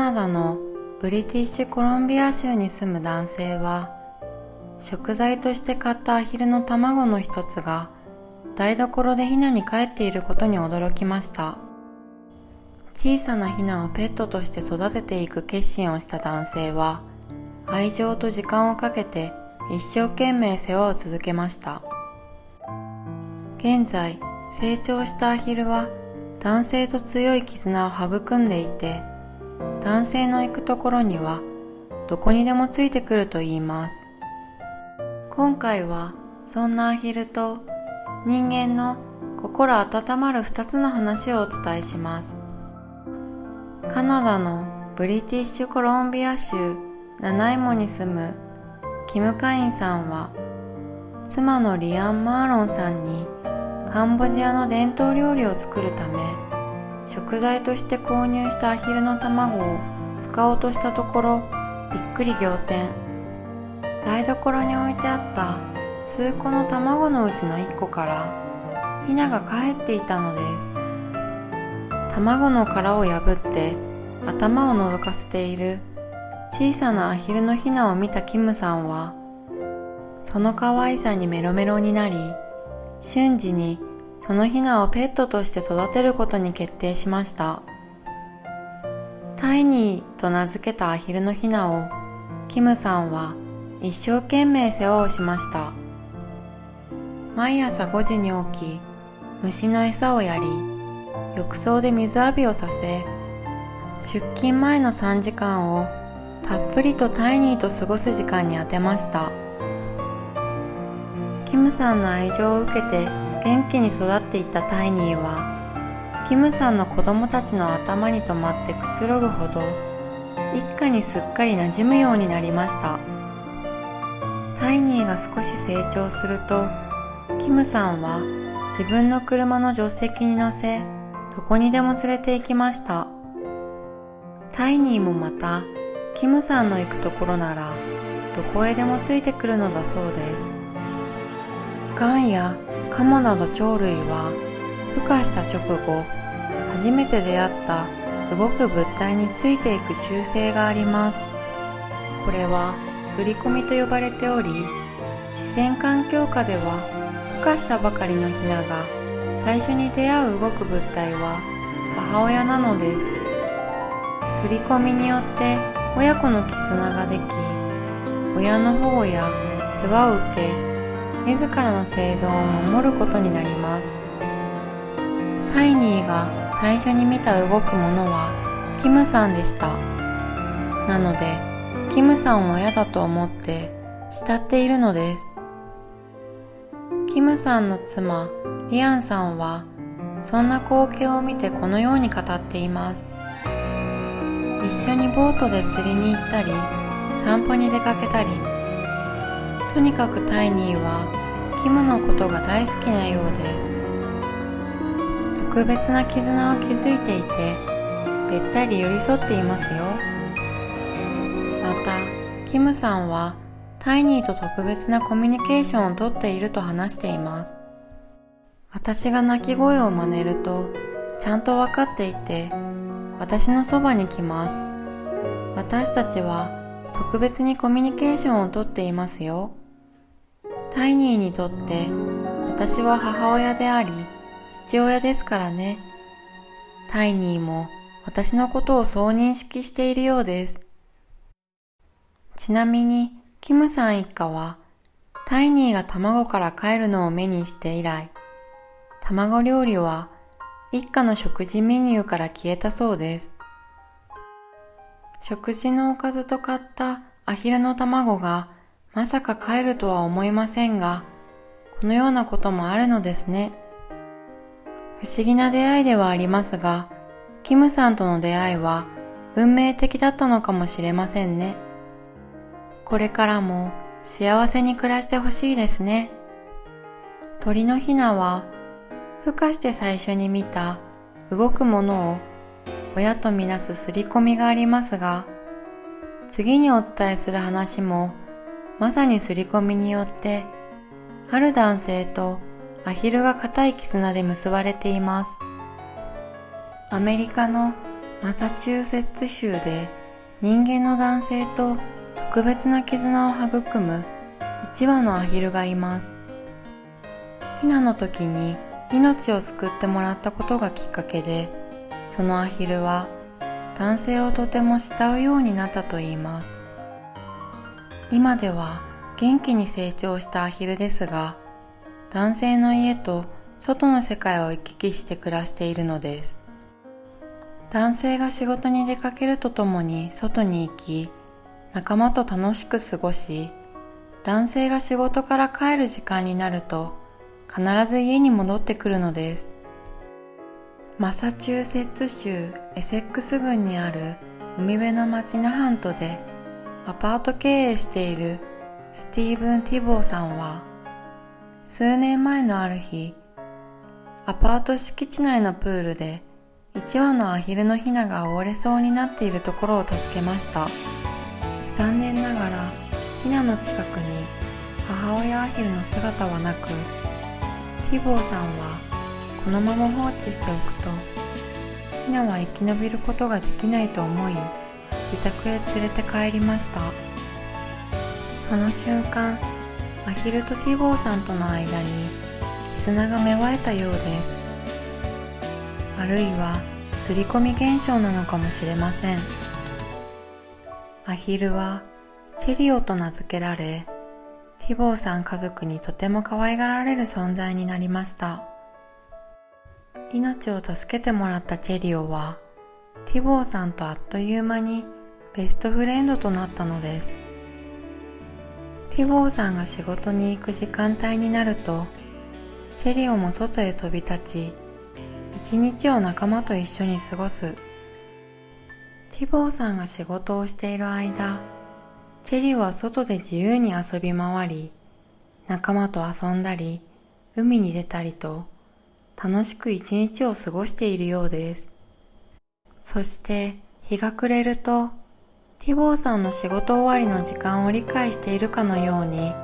ナダのブリティッシュコロンビア州に住む男性は、食材として買ったアヒルの卵の一つが台所でヒナに帰っていることに驚きました。小さなヒナをペットとして育てていく決心をした男性は、愛情と時間をかけて一生懸命世話を続けました。現在、成長したアヒルは男性と強い絆を育んでいて、男性の行くところにはどこにでもついてくると言います。今回はそんなアヒルと人間の心温まる2つの話をお伝えします。カナダのブリティッシュコロンビア州ナナイモに住むキム・カインさんは、妻のリアン・マーロンさんにカンボジアの伝統料理を作るため、食材として購入したアヒルの卵を使おうとしたところ、びっくり仰天。台所に置いてあった数個の卵のうちの1個からヒナが帰っていたのです。卵の殻を破って頭を覗かせている小さなアヒルのヒナを見たキムさんは、その可愛さにメロメロになり、瞬時にそのヒナをペットとして育てることに決定しました。タイニーと名付けたアヒルのヒナをキムさんは一生懸命世話をしました。毎朝5時に起き、虫の餌をやり、浴槽で水浴びをさせ、出勤前の3時間をたっぷりとタイニーと過ごす時間に充てました。キムさんの愛情を受けて元気に育っていったタイニーは、キムさんの子供たちの頭に止まってくつろぐほど、一家にすっかり馴染むようになりました。タイニーが少し成長すると、キムさんは自分の車の助手席に乗せ、どこにでも連れて行きました。タイニーもまた、キムさんの行くところなら、どこへでもついてくるのだそうです。ガンやカモなど鳥類は、孵化した直後、初めて出会った動く物体についていく習性があります。これは刷り込みと呼ばれており、自然環境下では孵化したばかりのヒナが最初に出会う動く物体は母親なのです。刷り込みによって親子の絆ができ、親の保護や世話を受け、自らの生存を守ることになります。タイニーが最初に見た動くものはキムさんでした。なので、キムさんを親だと思って慕っているのです。キムさんの妻、リアンさんは、そんな光景を見てこのように語っています。一緒にボートで釣りに行ったり、散歩に出かけたり、とにかくタイニーはキムのことが大好きなようです。特別な絆を築いていて、べったり寄り添っていますよ。また、キムさんはタイニーと特別なコミュニケーションをとっていると話しています。私が鳴き声を真似ると、ちゃんと分かっていて、私のそばに来ます。私たちは特別にコミュニケーションをとっていますよ。タイニーにとって私は母親であり父親ですからね。タイニーも私のことをそう認識しているようです。ちなみにキムさん一家はタイニーが卵から帰るのを目にして以来、卵料理は一家の食事メニューから消えたそうです。食事のおかずと買ったアヒルの卵がまさか帰るとは思いませんが、このようなこともあるのですね。不思議な出会いではありますが、キムさんとの出会いは運命的だったのかもしれませんね。これからも幸せに暮らしてほしいですね。鳥のヒナは孵化して最初に見た動くものを親とみなす刷り込みがありますが、次にお伝えする話もまさに刷り込みによってある男性とアヒルが固い絆で結ばれています。アメリカのマサチューセッツ州で人間の男性と特別な絆を育む1羽のアヒルがいます。ヒナの時に命を救ってもらったことがきっかけで、そのアヒルは男性をとても慕うようになったといいます。今では元気に成長したアヒルですが、男性の家と外の世界を行き来して暮らしているのです。男性が仕事に出かけるとともに外に行き、仲間と楽しく過ごし、男性が仕事から帰る時間になると必ず家に戻ってくるのです。マサチューセッツ州エセックス郡にある海辺の町ナハントでアパート経営しているスティーブン・ティボーさんは、数年前のある日、アパート敷地内のプールで1羽のアヒルのヒナが溺れそうになっているところを助けました。残念ながらヒナの近くに母親アヒルの姿はなく、ティボーさんはこのまま放置しておくとヒナは生き延びることができないと思い、自宅へ連れて帰りました。その瞬間、アヒルとティボーさんとの間に絆が芽生えたようです。あるいは刷り込み現象なのかもしれません。アヒルはチェリオと名付けられ、ティボーさん家族にとても可愛がられる存在になりました。命を助けてもらったチェリオは、ティボーさんとあっという間にベストフレンドとなったのです。ティボーさんが仕事に行く時間帯になると、チェリオも外へ飛び立ち、一日を仲間と一緒に過ごす。ティボーさんが仕事をしている間、チェリオは外で自由に遊び回り、仲間と遊んだり、海に出たりと、楽しく一日を過ごしているようです。そして日が暮れると、ティボーさんの仕事終わりの時間を理解しているかのように、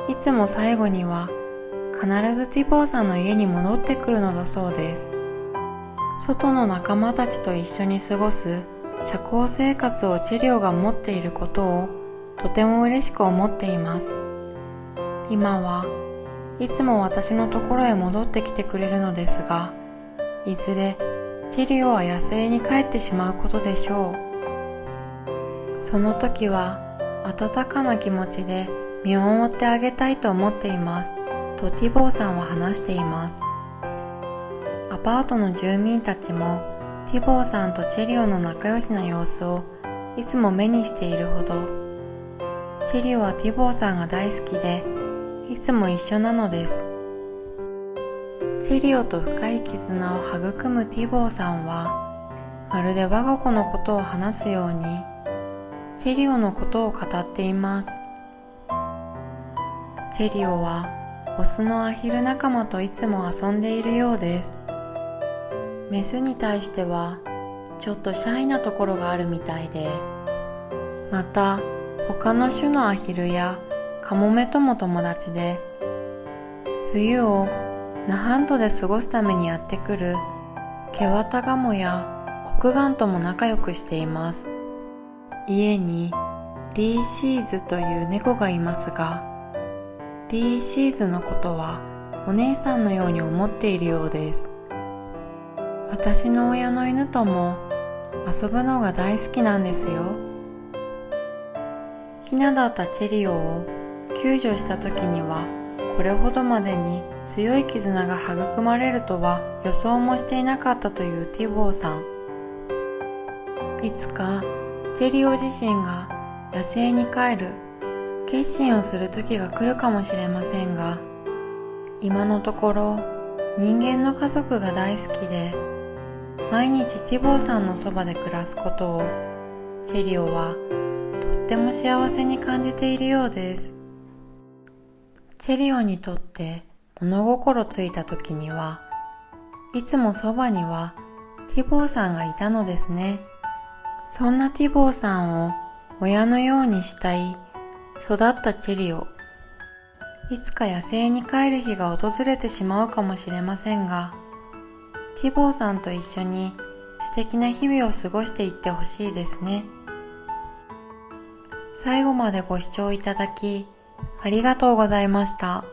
いつも最後には必ずティボーさんの家に戻ってくるのだそうです。外の仲間たちと一緒に過ごす社交生活をチェリオが持っていることをとても嬉しく思っています。今はいつも私のところへ戻ってきてくれるのですが、いずれチェリオは野生に帰ってしまうことでしょう。その時は温かな気持ちで見守ってあげたいと思っていますとティボーさんは話しています。アパートの住民たちもティボーさんとチェリオの仲良しな様子をいつも目にしているほど、チェリオはティボーさんが大好きでいつも一緒なのです。チェリオと深い絆を育むティボーさんは、まるで我が子のことを話すようにチェリオのことを語っています。チェリオはオスのアヒル仲間といつも遊んでいるようです。メスに対してはちょっとシャイなところがあるみたいで、また他の種のアヒルやカモメとも友達で、冬をナハントで過ごすためにやってくるケワタガモやコクガンとも仲良くしています。家にリーシーズという猫がいますが、リーシーズのことはお姉さんのように思っているようです。私の親の犬とも遊ぶのが大好きなんですよ。ヒナだったチェリオを救助した時には、これほどまでに強い絆が育まれるとは予想もしていなかったというティボーさん。いつかチェリオ自身が野生に帰る決心をする時が来るかもしれませんが、今のところ人間の家族が大好きで、毎日ティボーさんのそばで暮らすことをチェリオはとっても幸せに感じているようです。チェリオにとって物心ついた時には、いつもそばにはティボーさんがいたのですね。そんなティボーさんを親のように慕い育ったチェリオ。いつか野生に帰る日が訪れてしまうかもしれませんが、ティボーさんと一緒に素敵な日々を過ごしていってほしいですね。最後までご視聴いただきありがとうございました。